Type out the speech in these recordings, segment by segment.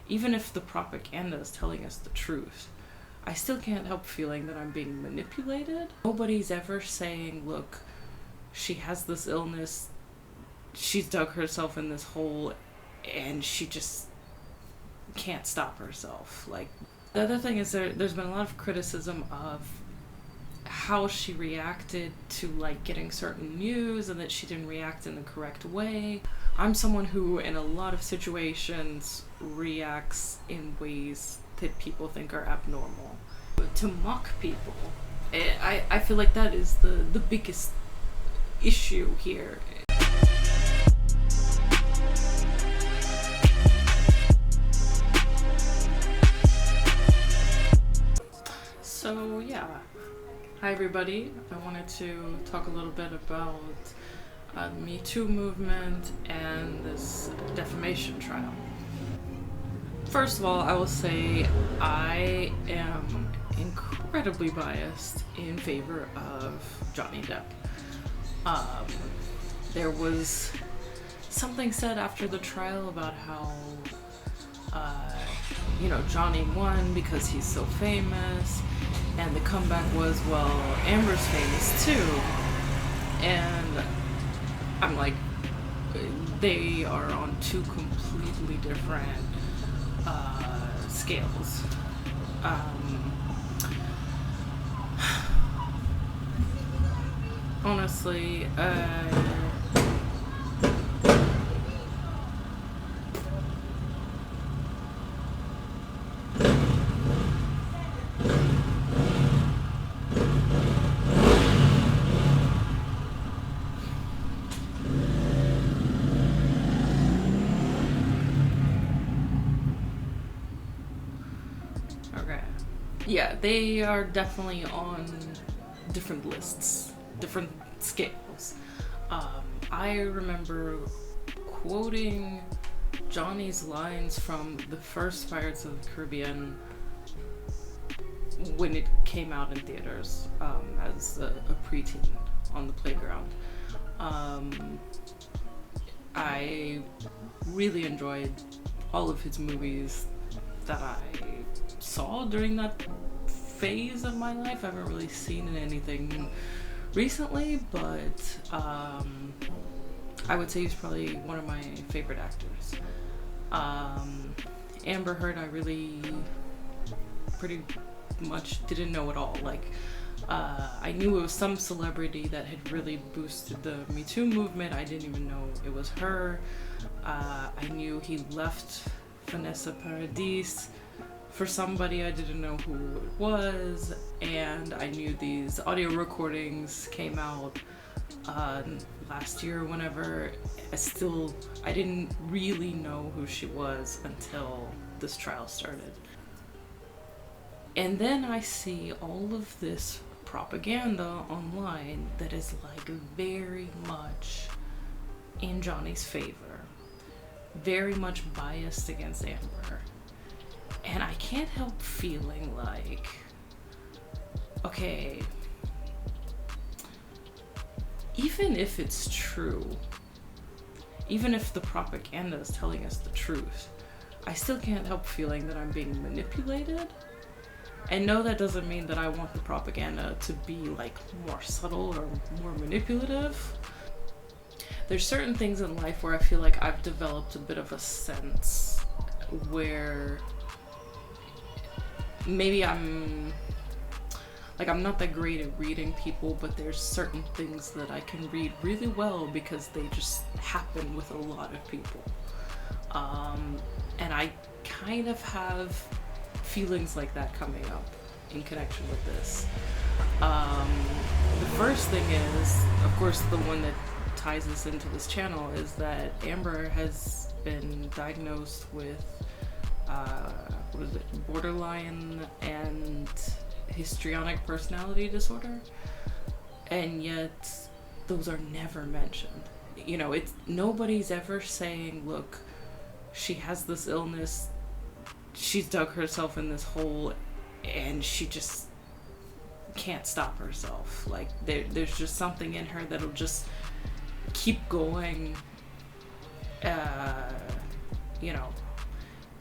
even if the propaganda is telling us the truth, I still can't help feeling that I'm being manipulated. Nobody's ever saying, look, she has this illness, she's dug herself in this hole, and she just can't stop herself. Like, the other thing is there's been a lot of criticism of how she reacted to, like, getting certain news and that she didn't react in the correct way. I'm someone who, in a lot of situations, reacts in ways that people think are abnormal. But to mock people, I feel like that is the biggest issue here. So yeah, hi everybody. I wanted to talk a little bit about the Me Too movement and this defamation trial. First of all, I will say I am incredibly biased in favor of Johnny Depp. There was something said after the trial about how Johnny won because he's so famous, and the comeback was, well, Amber's famous too. And I'm like, they are on two completely different scales. Honestly, yeah, they are definitely on different lists, different scales. I remember quoting Johnny's lines from the first Pirates of the Caribbean when it came out in theaters as a preteen on the playground. I really enjoyed all of his movies that I saw during that phase of my life. I haven't really seen anything recently, but I would say he's probably one of my favorite actors. Amber Heard, I really pretty much didn't know at all. Like, I knew it was some celebrity that had really boosted the Me Too movement. I didn't even know it was her. I knew he left Vanessa Paradis for somebody, I didn't know who it was, and I knew these audio recordings came out last year, whenever. I didn't really know who she was until this trial started. And then I see all of this propaganda online that is like very much in Johnny's favor, very much biased against Amber. And I can't help feeling like, okay, even if it's true, even if the propaganda is telling us the truth, I still can't help feeling that I'm being manipulated. And no, that doesn't mean that I want the propaganda to be like more subtle or more manipulative. There's certain things in life where I feel like I've developed a bit of a sense where maybe I'm not that great at reading people, but there's certain things that I can read really well because they just happen with a lot of people. And I kind of have feelings like that coming up in connection with this. The first thing is, of course, the one that ties us into this channel is that Amber has been diagnosed with borderline and histrionic personality disorder, and yet those are never mentioned. Nobody's ever saying, look, she has this illness, she's dug herself in this hole, and she just can't stop herself. Like, there's just something in her that'll just keep going,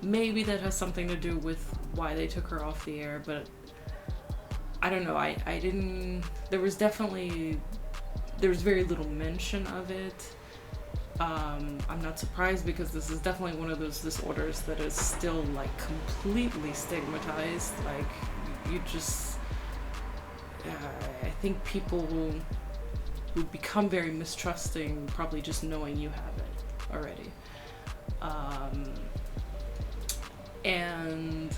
maybe that has something to do with why they took her off the air, but I don't know. I didn't. There was very little mention of it. I'm not surprised because this is definitely one of those disorders that is still like completely stigmatized. Like you just, I think people would become very mistrusting probably just knowing you have it already. And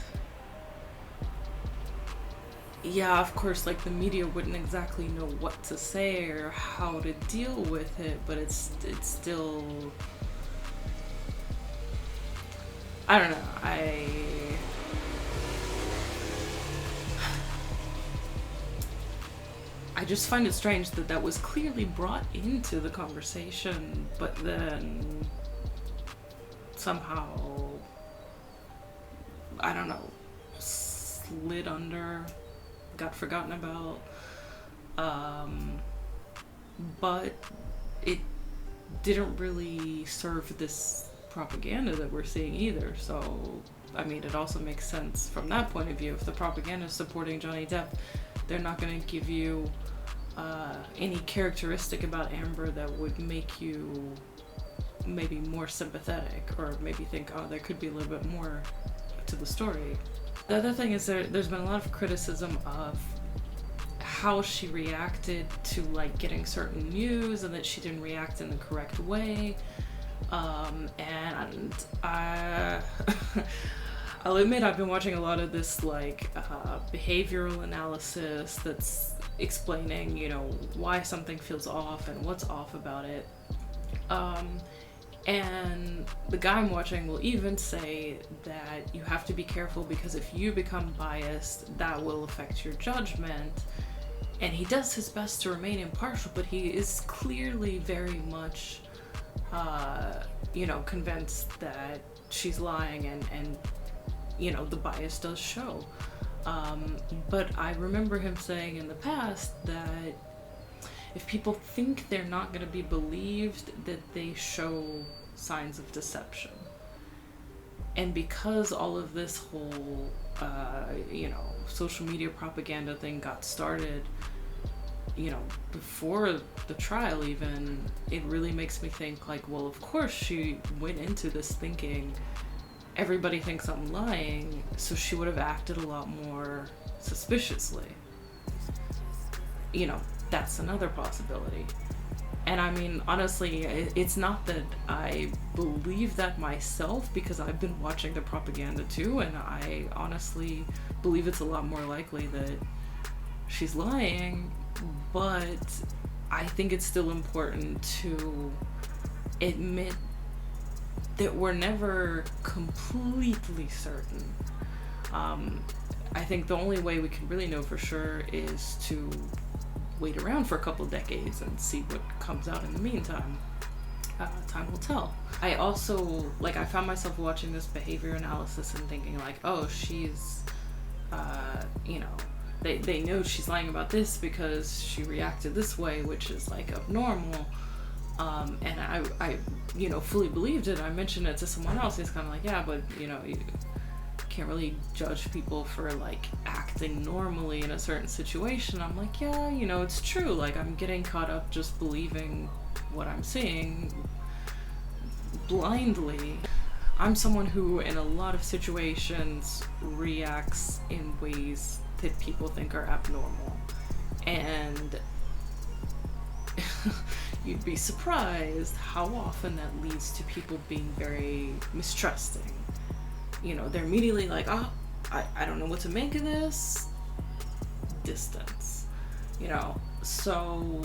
yeah, of course, like the media wouldn't exactly know what to say or how to deal with it, but it's still, I don't know. I just find it strange that was clearly brought into the conversation, but then somehow, I don't know, slid under, got forgotten about. But it didn't really serve this propaganda that we're seeing either. So, I mean, it also makes sense from that point of view. If the propaganda is supporting Johnny Depp, they're not going to give you any characteristic about Amber that would make you maybe more sympathetic, or maybe think, oh, there could be a little bit more to the story. The other thing is there's been a lot of criticism of how she reacted to like getting certain news, and that she didn't react in the correct way. And I'll admit I've been watching a lot of this like behavioral analysis that's explaining, you know, why something feels off and what's off about it. And the guy I'm watching will even say that you have to be careful because if you become biased, that will affect your judgment. And he does his best to remain impartial, but he is clearly very much, you know, convinced that she's lying, and you know, the bias does show. But I remember him saying in the past that if people think they're not going to be believed, that they show signs of deception. And because all of this whole, you know, social media propaganda thing got started, you know, before the trial even, it really makes me think like, well, of course she went into this thinking everybody thinks I'm lying, so she would have acted a lot more suspiciously. You know, that's another possibility. And I mean, honestly, it's not that I believe that myself, because I've been watching the propaganda too, and I honestly believe it's a lot more likely that she's lying, but I think it's still important to admit that we're never completely certain. I think the only way we can really know for sure is to wait around for a couple decades and see what comes out in the meantime. Time will tell. I also, like, I found myself watching this behavior analysis and thinking like, oh, she's, you know, they know she's lying about this because she reacted this way, which is like abnormal. And I, you know, fully believed it. I mentioned it to someone else. He's kind of like, yeah, but you know, you can't really judge people for like acting normally in a certain situation. I'm like, yeah, you know, it's true. Like, I'm getting caught up just believing what I'm seeing blindly. I'm someone who, in a lot of situations, reacts in ways that people think are abnormal. And you'd be surprised how often that leads to people being very mistrusting. You know, they're immediately like, oh, I don't know what to make of this. Distance. You know, so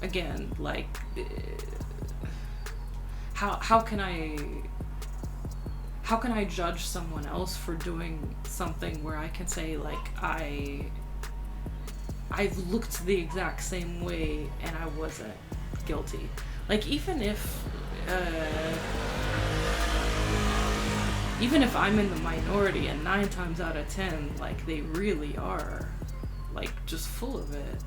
again, like, how can I judge someone else for doing something where I can say like I've looked the exact same way and I wasn't guilty? Like, even if I'm in the minority and 9 times out of 10, like, they really are, like, just full of it,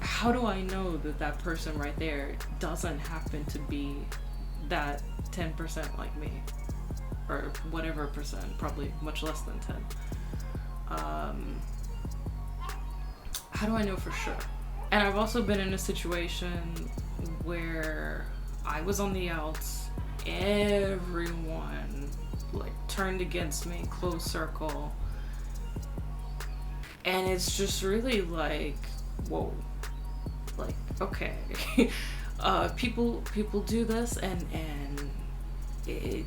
how do I know that that person right there doesn't happen to be that 10% like me, or whatever percent, probably much less than 10. How do I know for sure? And I've also been in a situation where I was on the outs, everyone like turned against me, closed circle, and it's just really like, whoa, like, okay. People do this, and I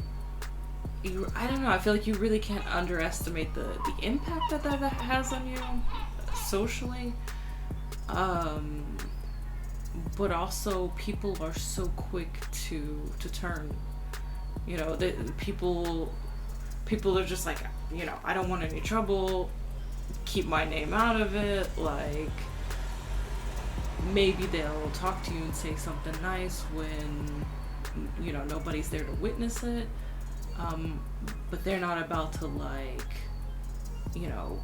don't know, I feel like you really can't underestimate the impact that has on you socially. But also people are so quick to turn. You know, people are just like, you know, I don't want any trouble, keep my name out of it. Like, maybe they'll talk to you and say something nice when, you know, nobody's there to witness it. But they're not about to, like, you know,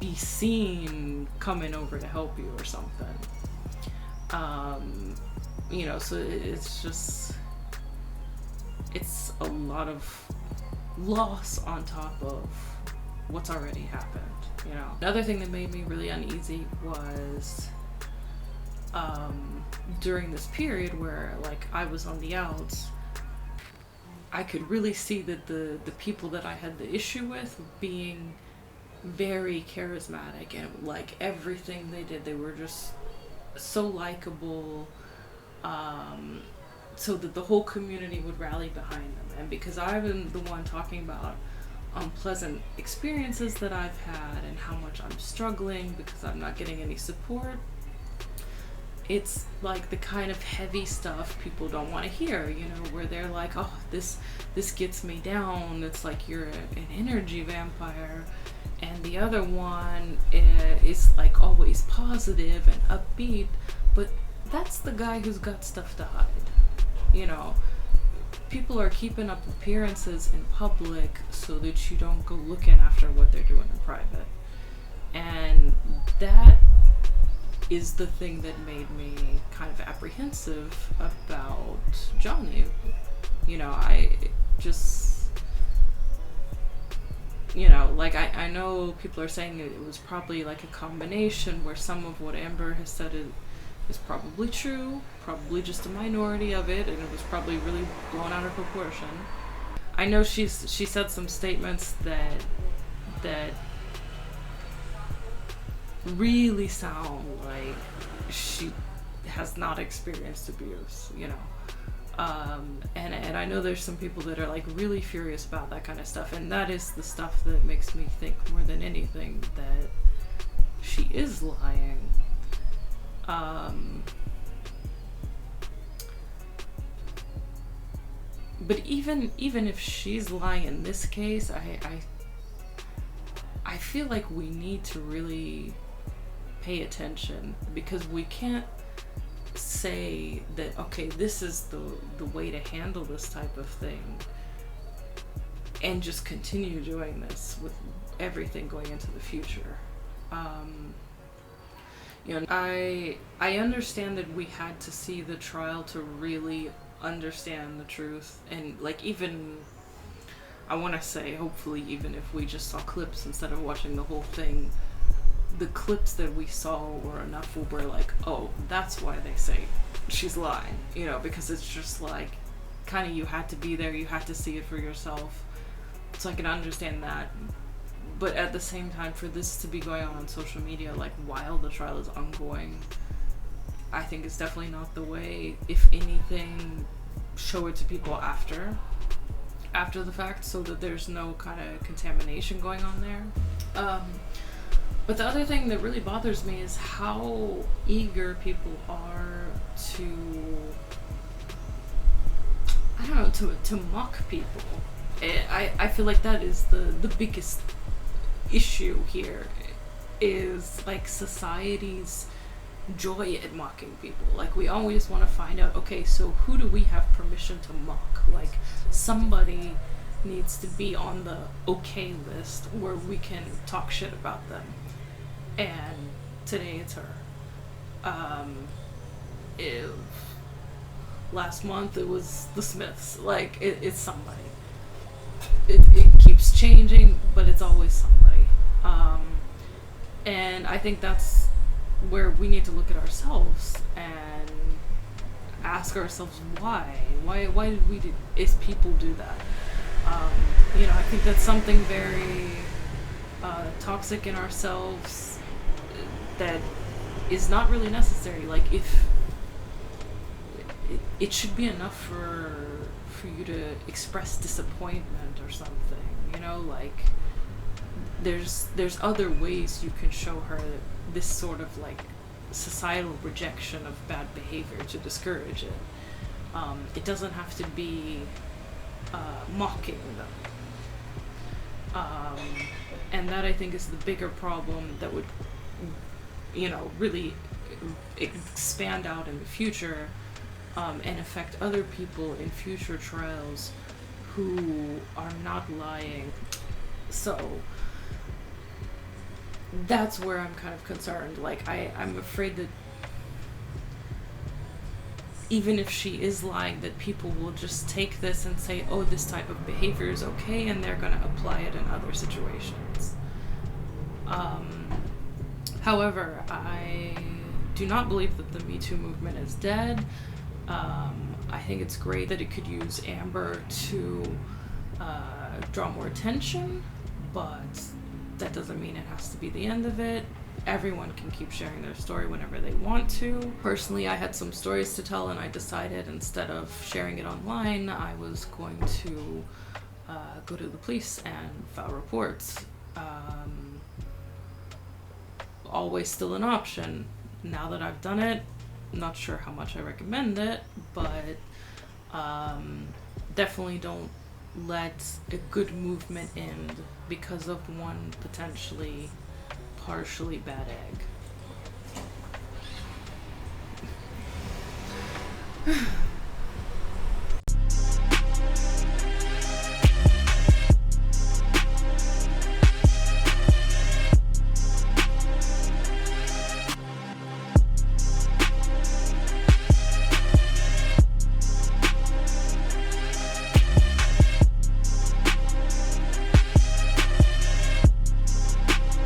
be seen coming over to help you or something. You know, so it's a lot of loss on top of what's already happened, you know. Another thing that made me really uneasy was during this period where, like, I was on the outs, I could really see that the people that I had the issue with being very charismatic, and like everything they did, they were just so likable, so that the whole community would rally behind them. And because I've been the one talking about unpleasant experiences that I've had and how much I'm struggling because I'm not getting any support, it's like the kind of heavy stuff people don't want to hear, you know, where they're like, oh, this gets me down, it's like you're an energy vampire. And the other one is like always positive and upbeat, but that's the guy who's got stuff to hide. You know, people are keeping up appearances in public so that you don't go looking after what they're doing in private. And that is the thing that made me kind of apprehensive about Johnny. You know, I just... You know, like, I know people are saying it was probably like a combination where some of what Amber has said is probably true, probably just a minority of it, and it was probably really blown out of proportion. I know she said some statements that really sound like she has not experienced abuse, you know. And I know there's some people that are like really furious about that kind of stuff, and that is the stuff that makes me think more than anything that she is lying. But even if she's lying in this case, I feel like we need to really pay attention, because we can't say that, okay, this is the way to handle this type of thing, and just continue doing this with everything going into the future. You know, I understand that we had to see the trial to really understand the truth, and like, even, I want to say, hopefully, even if we just saw clips instead of watching the whole thing, the clips that we saw were enough where we're like, oh, that's why they say she's lying, you know, because it's just like, kind of, you had to be there, you had to see it for yourself, so I can understand that. But at the same time, for this to be going on social media, like, while the trial is ongoing, I think it's definitely not the way. If anything, show it to people after the fact, so that there's no kind of contamination going on there. But the other thing that really bothers me is how eager people are to, I don't know, to mock people. I feel like that is the biggest issue here, is like society's joy at mocking people. Like, we always want to find out, okay, so who do we have permission to mock? Like, somebody needs to be on the okay list where we can talk shit about them. And today it's her. Last month it was the Smiths. Like, it's somebody. It keeps changing, but it's always somebody. And I think that's where we need to look at ourselves and ask ourselves why. Why did we as people do that? I think that's something very toxic in ourselves that is not really necessary. Like, if it should be enough for you to express disappointment or something, like there's other ways you can show her this sort of like societal rejection of bad behavior to discourage it. It doesn't have to be mocking them. And that, I think, is the bigger problem that would, really expand out in the future, and affect other people in future trials who are not lying. So that's where I'm kind of concerned. Like, I'm afraid that even if she is lying, that people will just take this and say, oh, this type of behavior is okay, and they're going to apply it in other situations. However, I do not believe that the Me Too movement is dead. I think it's great that it could use Amber to draw more attention, but that doesn't mean it has to be the end of it. Everyone can keep sharing their story whenever they want to. Personally, I had some stories to tell, and I decided instead of sharing it online, I was going to go to the police and file reports. Always still an option. Now that I've done it, I'm not sure how much I recommend it, but definitely don't let a good movement end because of one potentially partially bad egg.